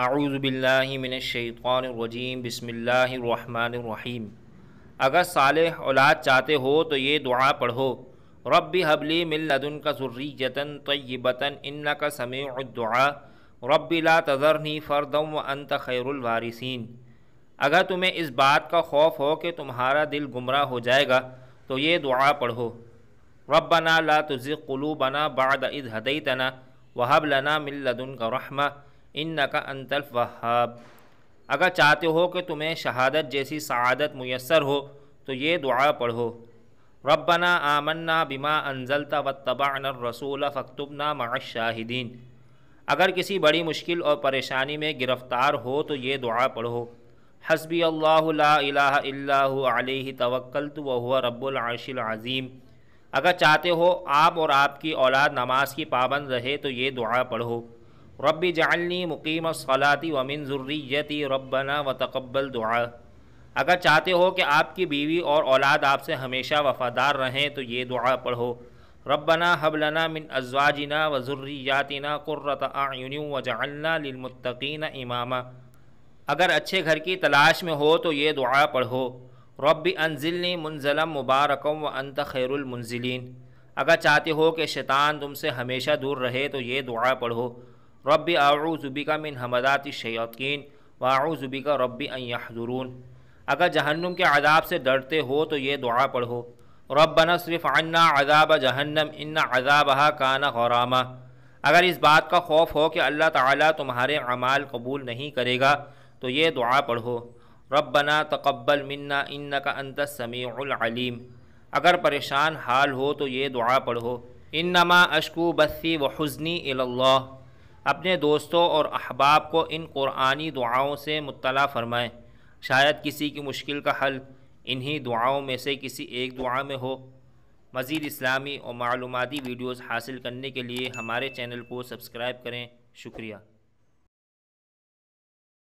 اعوذ باللہ من الشیطان الرجیم بسم اللہ الرحمن الرحیم۔ اگر صالح اولاد چاہتے ہو تو یہ دعا پڑھو، رب ھب لی من لدنک ذریۃ طیبۃ انک سمیع الدعاء رب لا تذرنی فردا وانت خیر الوارثین۔ اگر تمہیں اس بات کا خوف ہو کہ تمہارا دل گمراہ ہو جائے گا تو یہ دعا پڑھو، ربنا لا تزغ قلوبنا بعد اذ ہدیتنا وہب لنا من لدنک رحمہ انک انت الوہاب۔ اگر چاہتے ہو کہ تمہیں شہادت جیسی سعادت میسر ہو تو یہ دعا پڑھو، ربنا آمنا بما انزلت واتبعنا الرسول فاکتبنا مع الشاہدین۔ اگر کسی بڑی مشکل اور پریشانی میں گرفتار ہو تو یہ دعا پڑھو، حسبی اللہ لا الہ الا هو علیہ توکلت وہو رب العرش العظیم۔ اگر چاہتے ہو آپ اور آپ کی اولاد نماز کی پابند رہے تو یہ دعا پڑھو، رب اجعلنی مقیم الصلاۃ ومن ذریتی ربنا وتقبل دعاء۔ اگر چاہتے ہو کہ آپ کی بیوی اور اولاد آپ سے ہمیشہ وفادار رہیں تو یہ دعا پڑھو، ربنا ھب لنا من ازواجنا وذریاتنا قرۃ اعین وجعلنا للمتقین اماما۔ اگر اچھے گھر کی تلاش میں ہو تو یہ دعا پڑھو، رب انزلنی منزلا مبارکا وانت خیر المنزلین۔ اگر چاہتے ہو کہ شیطان تم سے ہمیشہ دور رہے تو یہ دعا پڑھو، رب اعوذ بک من ھمزات الشیاطین واعوذ بک رب ان یحضرون۔ اگر جہنم کے عذاب سے ڈرتے ہو تو یہ دعا پڑھو، ربنا اصرف عنا عذاب جہنم ان عذابها کان غراما۔ اگر اس بات کا خوف ہو کہ اللہ تعالیٰ تمہارے اعمال قبول نہیں کرے گا تو یہ دعا پڑھو، ربنا تقبل منا انک انت السمیع العلیم۔ اگر پریشان حال ہو تو یہ دعا پڑھو، انما اشکو بثی وحزنی الی اللہ۔ اپنے دوستوں اور احباب کو ان قرآنی دعاؤں سے مطلع فرمائیں، شاید کسی کی مشکل کا حل انہی دعاؤں میں سے کسی ایک دعا میں ہو۔ مزید اسلامی اور معلوماتی ویڈیوز حاصل کرنے کے لیے ہمارے چینل کو سبسکرائب کریں۔ شکریہ۔